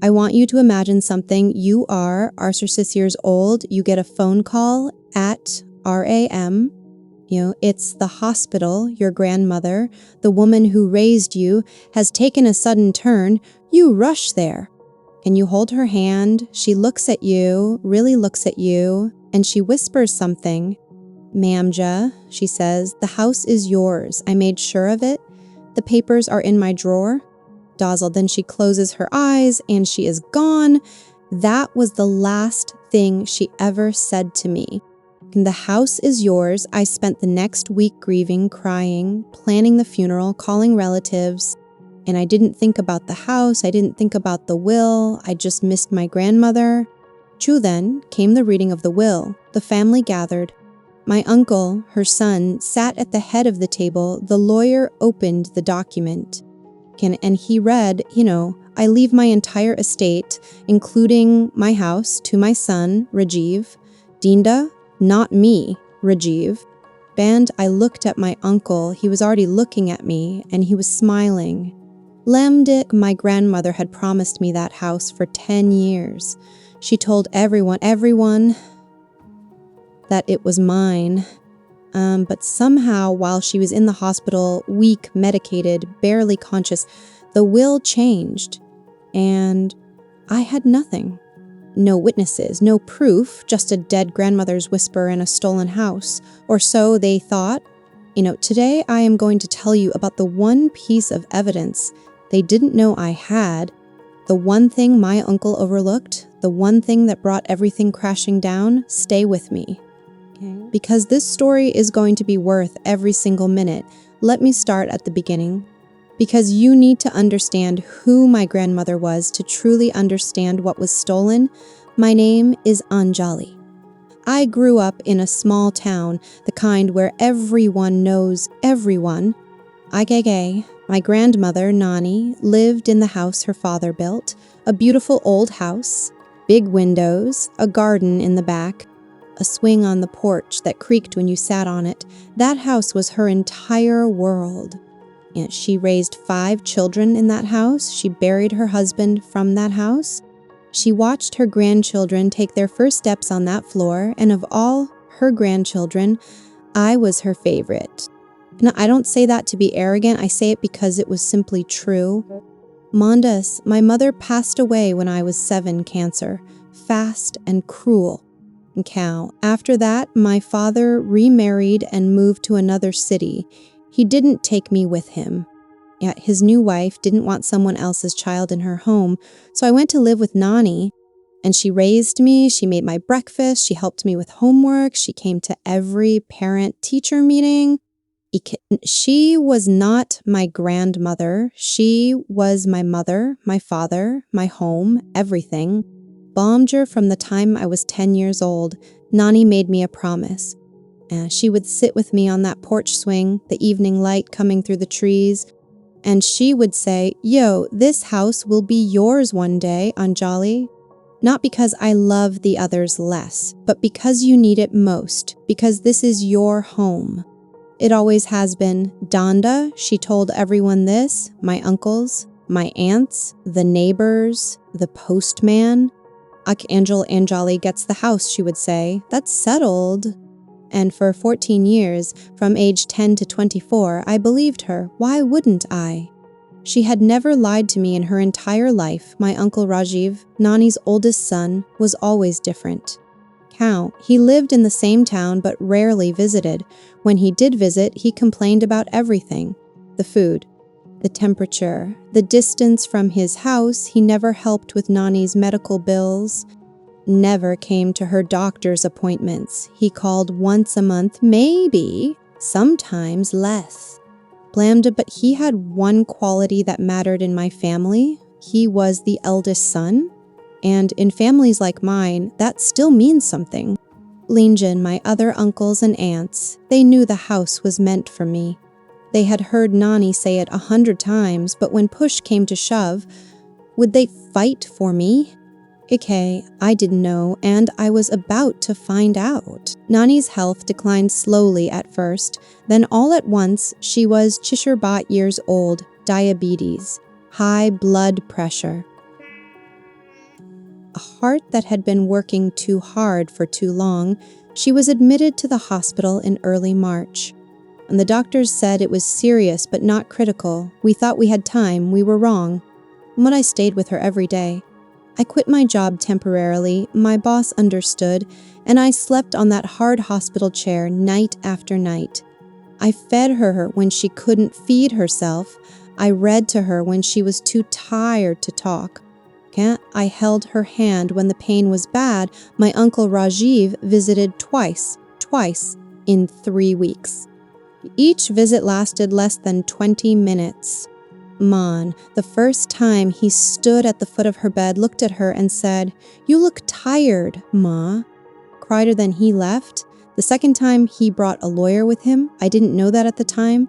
I want you to imagine something. You are 6 years old. You get a phone call at RAM. It's the hospital. Your grandmother, the woman who raised you, has taken a sudden turn. You rush there. Can you hold her hand? She looks at you, really looks at you, and she whispers something. Mamja, she says, the house is yours. I made sure of it. The papers are in my drawer. Dazzled, then she closes her eyes and she is gone. That was the last thing she ever said to me. The house is yours. I spent the next week grieving, crying, planning the funeral, calling relatives. And I didn't think about the house. I didn't think about the will. I just missed my grandmother. Then came the reading of the will. The family gathered. My uncle, her son, sat at the head of the table. The lawyer opened the document. And he read, I leave my entire estate, including my house, to my son, Rajiv. Dinda, not me, Rajiv. And I looked at my uncle. He was already looking at me, and he was smiling. Lemdik, my grandmother had promised me that house for 10 years. She told everyone that it was mine. But somehow, while she was in the hospital, weak, medicated, barely conscious, the will changed. And I had nothing. No witnesses, no proof, just a dead grandmother's whisper and a stolen house. Or so they thought. Today I am going to tell you about the one piece of evidence they didn't know I had, the one thing my uncle overlooked, the one thing that brought everything crashing down. Stay with me. Because this story is going to be worth every single minute. Let me start at the beginning. Because you need to understand who my grandmother was to truly understand what was stolen. My name is Anjali. I grew up in a small town, the kind where everyone knows everyone. My grandmother, Nani, lived in the house her father built, a beautiful old house, big windows, a garden in the back, a swing on the porch that creaked when you sat on it. That house was her entire world. And she raised 5 children in that house. She buried her husband from that house. She watched her grandchildren take their first steps on that floor, and of all her grandchildren, I was her favorite. And I don't say that to be arrogant, I say it because it was simply true. Mondas, my mother passed away when I was 7, cancer, fast and cruel. After that, my father remarried and moved to another city. He didn't take me with him. Yet his new wife didn't want someone else's child in her home, so I went to live with Nani. And she raised me, she made my breakfast, she helped me with homework, she came to every parent-teacher meeting. She was not my grandmother. She was my mother, my father, my home, everything. Bomjer, from the time I was 10 years old, Nani made me a promise. She would sit with me on that porch swing, the evening light coming through the trees, and she would say, this house will be yours one day, Anjali. Not because I love the others less, but because you need it most, because this is your home. It always has been. Danda, she told everyone this, my uncles, my aunts, the neighbors, the postman. Anjali gets the house, she would say. That's settled. And for 14 years, from age 10 to 24, I believed her. Why wouldn't I? She had never lied to me in her entire life. My uncle Rajiv, Nani's oldest son, was always different. He lived in the same town but rarely visited. When he did visit, he complained about everything. The food, the temperature, the distance from his house. He never helped with Nani's medical bills. Never came to her doctor's appointments. He called once a month, maybe, sometimes less. But he had one quality that mattered in my family. He was the eldest son. And in families like mine, that still means something. Linjin, my other uncles and aunts, they knew the house was meant for me. They had heard Nani say it 100 times, but when push came to shove, would they fight for me? I didn't know, and I was about to find out. Nani's health declined slowly at first, then all at once she was 64 years old, diabetes, high blood pressure. a heart that had been working too hard for too long, she was admitted to the hospital in early March. And the doctors said it was serious but not critical. We thought we had time, we were wrong. But I stayed with her every day. I quit my job temporarily, my boss understood, and I slept on that hard hospital chair night after night. I fed her when she couldn't feed herself. I read to her when she was too tired to talk. I held her hand when the pain was bad. My uncle Rajiv visited twice in 3 weeks. Each visit lasted less than 20 minutes. Man, the first time he stood at the foot of her bed, looked at her and said, "You look tired, Ma." Cried then he left. The second time he brought a lawyer with him. I didn't know that at the time.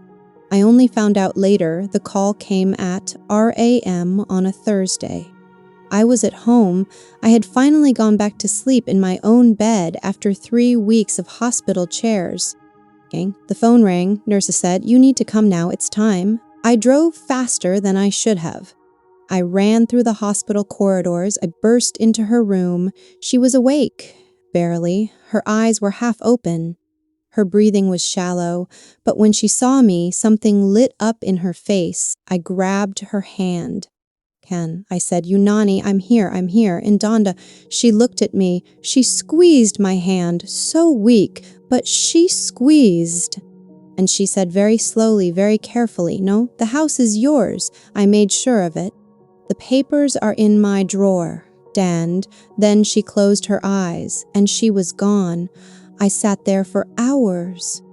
I only found out later. The call came at RAM on a Thursday. I was at home. I had finally gone back to sleep in my own bed after 3 weeks of hospital chairs. The phone rang. Nurses said, "You need to come now, it's time." I drove faster than I should have. I ran through the hospital corridors. I burst into her room. She was awake, barely. Her eyes were half open. Her breathing was shallow, but when she saw me, something lit up in her face. I grabbed her hand. "Ken," I said, "Unani, I'm here. And Donda, she looked at me. She squeezed my hand, so weak, but she squeezed. And she said very slowly, very carefully, 'No, the house is yours. I made sure of it. The papers are in my drawer.' And then she closed her eyes, and she was gone. I sat there for hours.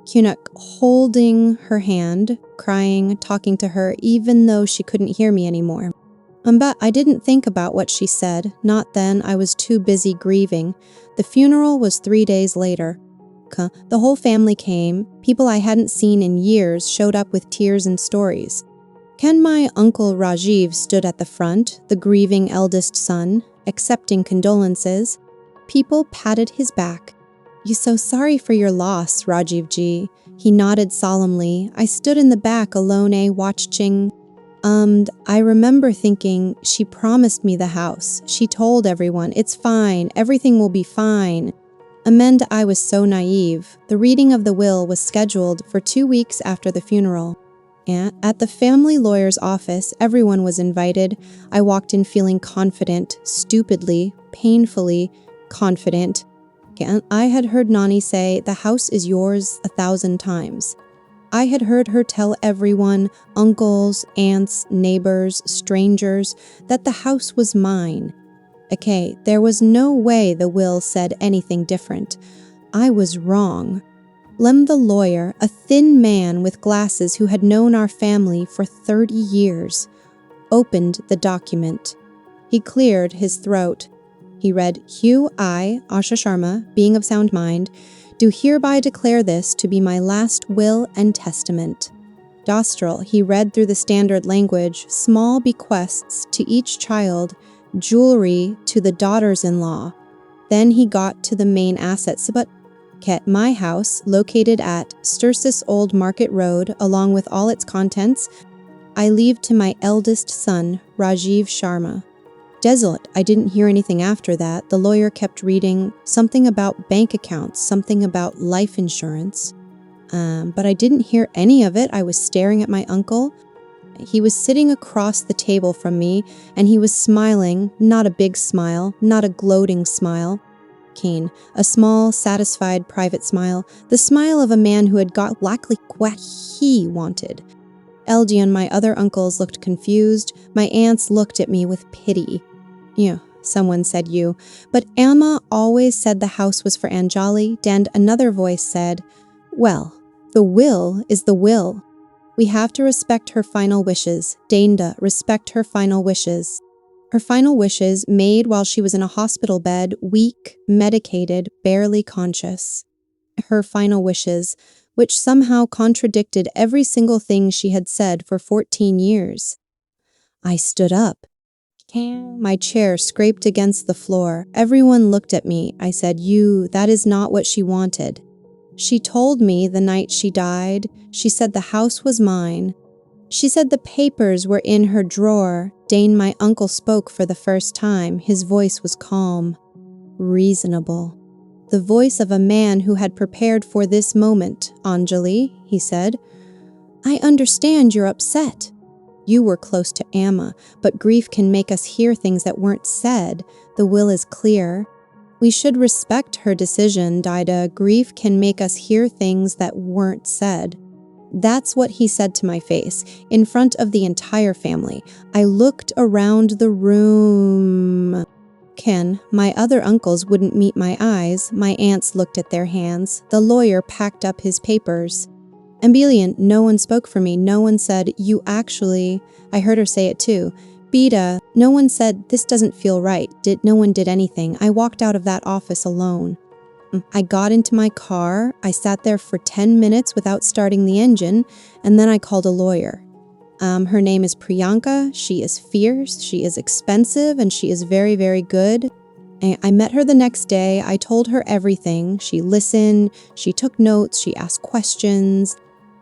Kunuk holding her hand, crying, talking to her, even though she couldn't hear me anymore. But I didn't think about what she said. Not then. I was too busy grieving. The funeral was 3 days later. The whole family came. People I hadn't seen in years showed up with tears and stories. My uncle Rajiv stood at the front, the grieving eldest son, accepting condolences. People patted his back. "You so sorry for your loss, Rajiv ji." He nodded solemnly. I stood in the back alone, watching. I remember thinking, she promised me the house. She told everyone, "It's fine, everything will be fine." I was so naive. The reading of the will was scheduled for 2 weeks after the funeral. At the family lawyer's office, everyone was invited. I walked in feeling confident, stupidly, painfully confident. I had heard Nani say, "The house is yours," 1,000 times. I had heard her tell everyone, uncles, aunts, neighbors, strangers, that the house was mine. There was no way the will said anything different. I was wrong. Lem the lawyer, a thin man with glasses who had known our family for 30 years, opened the document. He cleared his throat. He read, "Hugh, I, Asha Sharma, being of sound mind, do hereby declare this to be my last will and testament." Dostral, he read through the standard language, small bequests to each child, jewelry to the daughters-in-law. Then he got to the main assets, but my house, located at Stursis Old Market Road, along with all its contents, I leave to my eldest son, Rajiv Sharma. Desolate, I didn't hear anything after that. The lawyer kept reading something about bank accounts, something about life insurance. But I didn't hear any of it. I was staring at my uncle. He was sitting across the table from me, and he was smiling, not a big smile, not a gloating smile. A small, satisfied, private smile, the smile of a man who had got exactly what he wanted. LG and my other uncles looked confused. My aunts looked at me with pity. Someone said you. But Amma always said the house was for Anjali, and another voice said, "Well, the will is the will. We have to respect her final wishes. Danda, respect her final wishes." Her final wishes, made while she was in a hospital bed, weak, medicated, barely conscious. Her final wishes, which somehow contradicted every single thing she had said for 14 years. I stood up. My chair scraped against the floor. Everyone looked at me. I said, that is not what she wanted. She told me the night she died, she said the house was mine. She said the papers were in her drawer. Dane, my uncle, spoke for the first time. His voice was calm, reasonable. The voice of a man who had prepared for this moment. Anjali, he said, I understand you're upset. You were close to Amma, but grief can make us hear things that weren't said. The will is clear. We should respect her decision, Dida. Grief can make us hear things that weren't said. That's what he said to my face, in front of the entire family. I looked around the room. Ken, my other uncles wouldn't meet my eyes. My aunts looked at their hands. The lawyer packed up his papers. Ambelian, no one spoke for me. No one said, you actually... I heard her say it too. Beta, no one said, this doesn't feel right. No one did anything. I walked out of that office alone. I got into my car. I sat there for 10 minutes without starting the engine, and then I called a lawyer. Her name is Priyanka. She is fierce, she is expensive, and she is very, very good. I met her the next day. I told her everything. She listened, she took notes, she asked questions.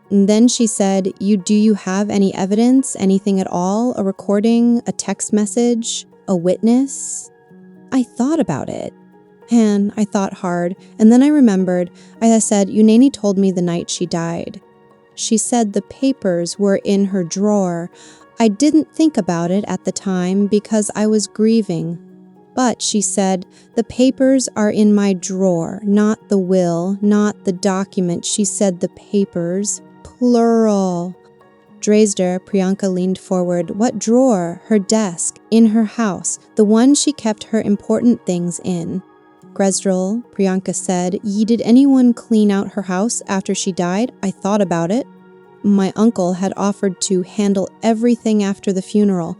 And then she said, do you have any evidence, anything at all? A recording, a text message, a witness? I thought about it. And I thought hard, and then I remembered. I said, Unani told me the night she died. She said the papers were in her drawer. I didn't think about it at the time because I was grieving. But she said, the papers are in my drawer, not the will, not the document. She said the papers, plural. Dresder, Priyanka leaned forward. What drawer? Her desk, in her house, the one she kept her important things in. Gresdrel, Priyanka said, did anyone clean out her house after she died? I thought about it. My uncle had offered to handle everything after the funeral.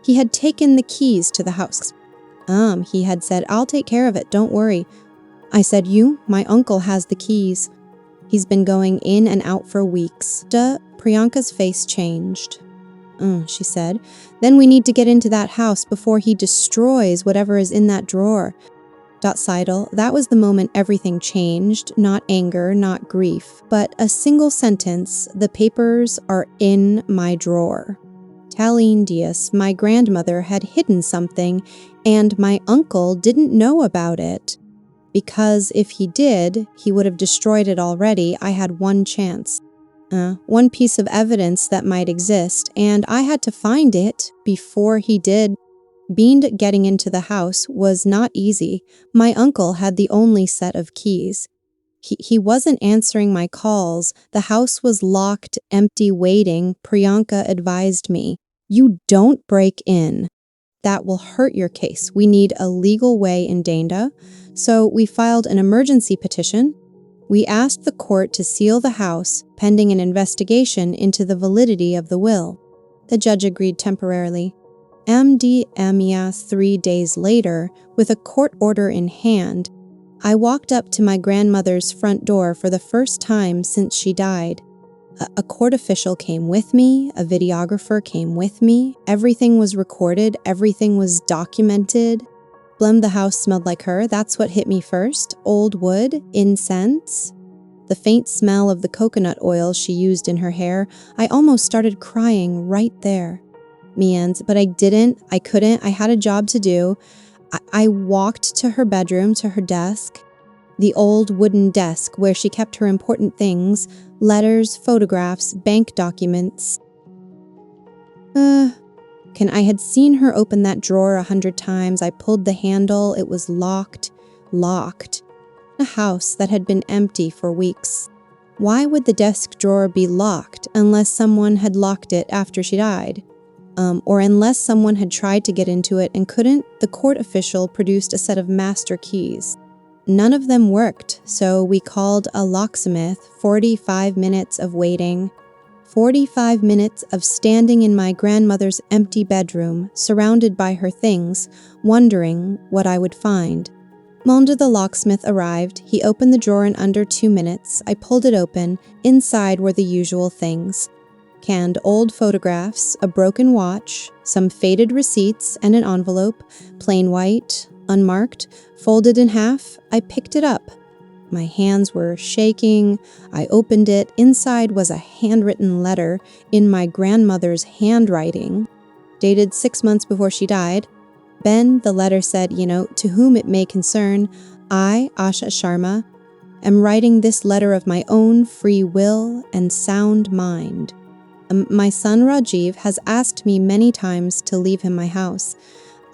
He had taken the keys to the house. He had said, I'll take care of it, don't worry. I said, my uncle has the keys. He's been going in and out for weeks. Priyanka's face changed. She said, then we need to get into that house before he destroys whatever is in that drawer. Seidel, that was the moment everything changed, not anger, not grief, but a single sentence, the papers are in my drawer. Taline Diaz, my grandmother, had hidden something, and my uncle didn't know about it. Because if he did, he would have destroyed it already. I had one chance. One piece of evidence that might exist, and I had to find it before he did. Getting into the house was not easy. My uncle had the only set of keys. He wasn't answering my calls. The house was locked, empty, waiting. Priyanka advised me, you don't break in. That will hurt your case. We need a legal way in Danda. So we filed an emergency petition. We asked the court to seal the house pending an investigation into the validity of the will. The judge agreed temporarily. MDMA 3 days later, with a court order in hand, I walked up to my grandmother's front door for the first time since she died. A court official came with me, a videographer came with me, everything was recorded, everything was documented. The house smelled like her, that's what hit me first. Old wood, incense, the faint smell of the coconut oil she used in her hair. I almost started crying right there. But I couldn't, I had a job to do. I walked to her bedroom, to her desk, the old wooden desk where she kept her important things, letters, photographs, bank documents. I had seen her open that drawer 100 times. I pulled the handle, it was locked. A house that had been empty for weeks. Why would the desk drawer be locked unless someone had locked it after she died? Or unless someone had tried to get into it and couldn't, the court official produced a set of master keys. None of them worked, so we called a locksmith. 45 minutes of waiting. 45 minutes of standing in my grandmother's empty bedroom, surrounded by her things, wondering what I would find. Monda the locksmith arrived. He opened the drawer in under 2 minutes. I pulled it open. Inside were the usual things. Canned old photographs, a broken watch, some faded receipts, and an envelope, plain white, unmarked, folded in half. I picked it up. My hands were shaking. I opened it. Inside was a handwritten letter in my grandmother's handwriting, dated 6 months before she died. Ben, the letter said, to whom it may concern, I, Asha Sharma, am writing this letter of my own free will and sound mind. My son Rajiv has asked me many times to leave him my house.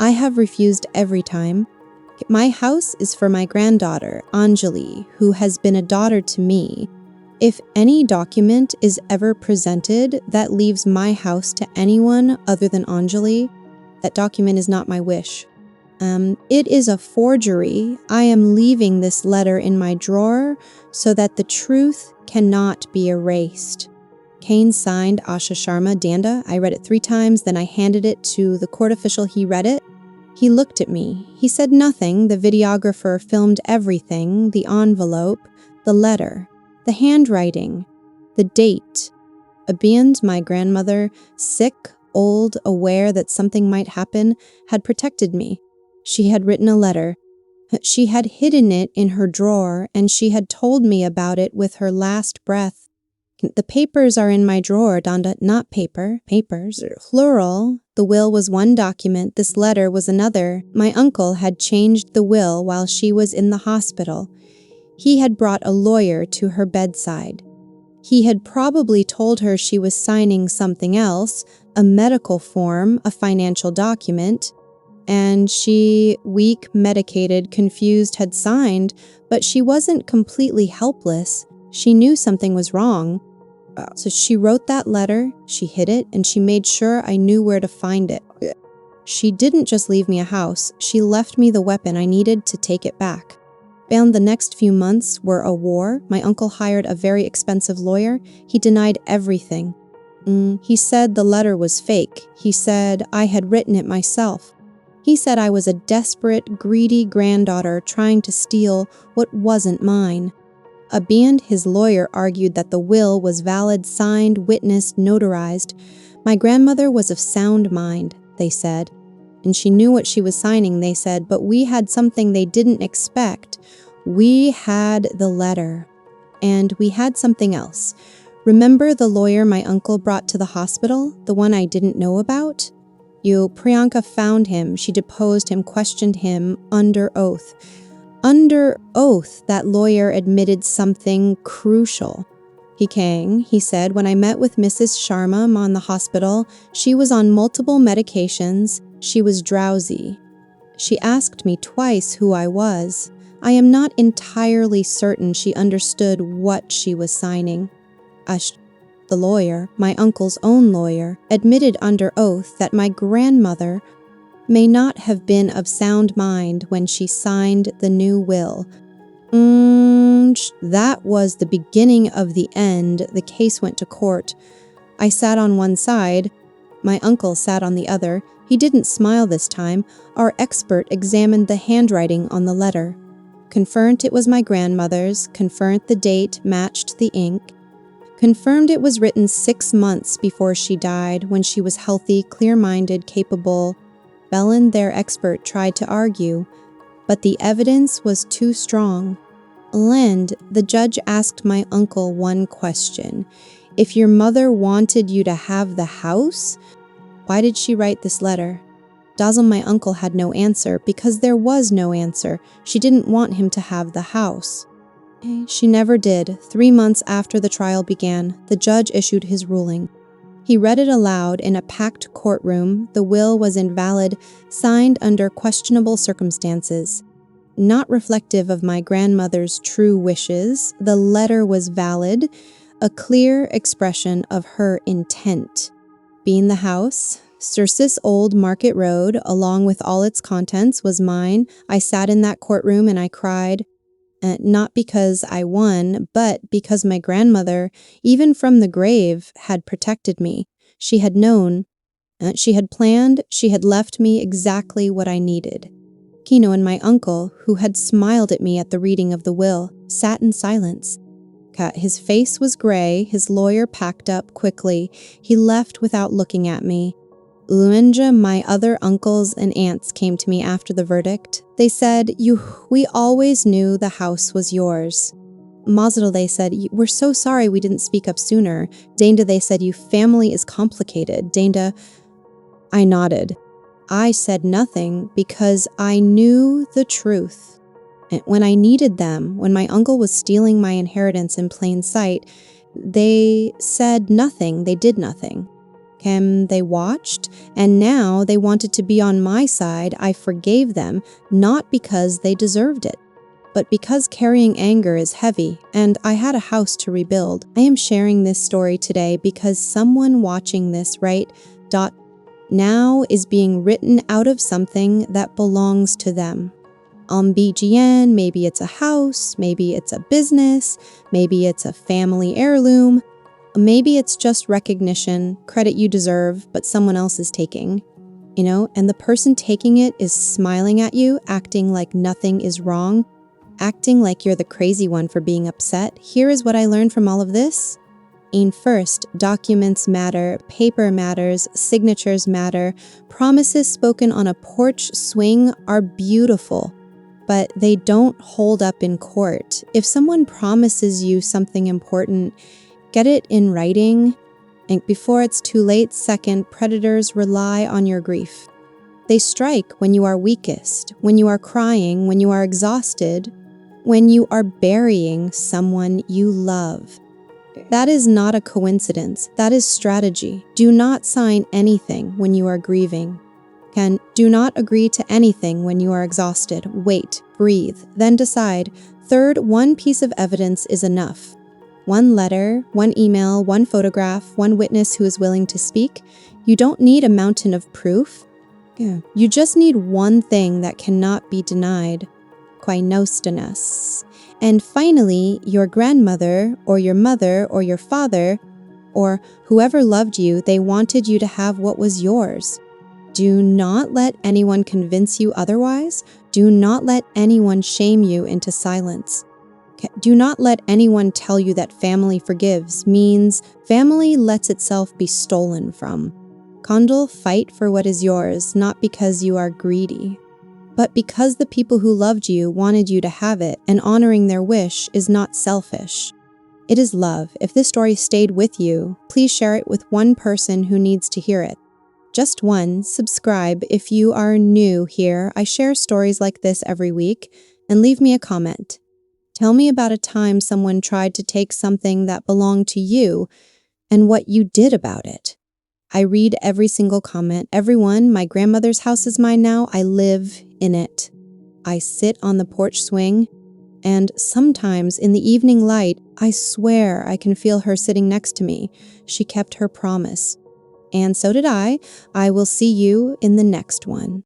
I have refused every time. My house is for my granddaughter, Anjali, who has been a daughter to me. If any document is ever presented that leaves my house to anyone other than Anjali, that document is not my wish. It is a forgery. I am leaving this letter in my drawer so that the truth cannot be erased. Kane signed Asha Sharma Danda. I read it 3 times, then I handed it to the court official. He read it. He looked at me. He said nothing. The videographer filmed everything, the envelope, the letter, the handwriting, the date. Abhind, my grandmother, sick, old, aware that something might happen, had protected me. She had written a letter. She had hidden it in her drawer, and she had told me about it with her last breath. The papers are in my drawer, Danda, not paper, papers, plural. The will was one document, this letter was another. My uncle had changed the will while she was in the hospital. He had brought a lawyer to her bedside. He had probably told her she was signing something else, a medical form, a financial document, and she, weak, medicated, confused, had signed, but she wasn't completely helpless. She knew something was wrong. So she wrote that letter, she hid it, and she made sure I knew where to find it. She didn't just leave me a house, she left me the weapon I needed to take it back. And the next few months were a war. My uncle hired a very expensive lawyer. He denied everything. He said the letter was fake. He said I had written it myself. He said I was a desperate, greedy granddaughter trying to steal what wasn't mine. Abhind, his lawyer, argued that the will was valid, signed, witnessed, notarized. My grandmother was of sound mind, they said, and she knew what she was signing, they said, but we had something they didn't expect. We had the letter, and we had something else. Remember the lawyer my uncle brought to the hospital, the one I didn't know about? Priyanka found him, she deposed him, questioned him under oath. Under oath, that lawyer admitted something crucial. He said, when I met with Mrs. Sharma on the hospital, she was on multiple medications. She was drowsy. She asked me twice who I was. I am not entirely certain she understood what she was signing. The lawyer, my uncle's own lawyer, admitted under oath that my grandmother may not have been of sound mind when she signed the new will. That was the beginning of the end. The case went to court. I sat on one side. My uncle sat on the other. He didn't smile this time. Our expert examined the handwriting on the letter. Confirmed it was my grandmother's, confirmed the date matched the ink, confirmed it was written 6 months before she died, when she was healthy, clear-minded, capable. Bellin, their expert, tried to argue, but the evidence was too strong. Lend, the judge asked my uncle one question. If your mother wanted you to have the house, why did she write this letter? Dazzle, my uncle, had no answer, because there was no answer. She didn't want him to have the house. She never did. 3 months after the trial began, the judge issued his ruling. He read it aloud in a packed courtroom. The will was invalid, signed under questionable circumstances. Not reflective of my grandmother's true wishes, the letter was valid, a clear expression of her intent. Being the house, Circe's Old Market Road, along with all its contents, was mine. I sat in that courtroom and I cried. Not because I won, but because my grandmother, even from the grave, had protected me. She had known, she had planned, she had left me exactly what I needed. Kino and my uncle, who had smiled at me at the reading of the will, sat in silence. His face was gray, his lawyer packed up quickly. He left without looking at me. Luenja, my other uncles and aunts came to me after the verdict. They said, we always knew the house was yours. Mazdal, they said, we're so sorry we didn't speak up sooner. Danda, they said, you family is complicated. Danda, I nodded. I said nothing because I knew the truth. And when I needed them, when my uncle was stealing my inheritance in plain sight, they said nothing, they did nothing. They watched, and now they wanted to be on my side. I forgave them, not because they deserved it, but because carrying anger is heavy, and I had a house to rebuild. I am sharing this story today because someone watching this now is being written out of something that belongs to them. On BGN, maybe it's a house, maybe it's a business, maybe it's a family heirloom, maybe it's just recognition, credit you deserve, but someone else is taking. And the person taking it is smiling at you, acting like nothing is wrong, acting like you're the crazy one for being upset. Here is what I learned from all of this. First, documents matter, paper matters, signatures matter, promises spoken on a porch swing are beautiful, but they don't hold up in court. If someone promises you something important, get it in writing, and before it's too late. Second, predators rely on your grief. They strike when you are weakest, when you are crying, when you are exhausted, when you are burying someone you love. That is not a coincidence. That is strategy. Do not sign anything when you are grieving. Do not agree to anything when you are exhausted. Wait, breathe, then decide. Third, one piece of evidence is enough. One letter, one email, one photograph, one witness who is willing to speak. You don't need a mountain of proof. You just need one thing that cannot be denied. Quainostanas. And finally, your grandmother, or your mother, or your father, or whoever loved you, they wanted you to have what was yours. Do not let anyone convince you otherwise. Do not let anyone shame you into silence. Do not let anyone tell you that family forgives means family lets itself be stolen from. Kondal, fight for what is yours, not because you are greedy, but because the people who loved you wanted you to have it, and honoring their wish is not selfish. It is love. If this story stayed with you, please share it with one person who needs to hear it. Just one. Subscribe if you are new here. I share stories like this every week, and leave me a comment. Tell me about a time someone tried to take something that belonged to you and what you did about it. I read every single comment. Everyone, my grandmother's house is mine now. I live in it. I sit on the porch swing, and sometimes in the evening light, I swear I can feel her sitting next to me. She kept her promise. And so did I. I will see you in the next one.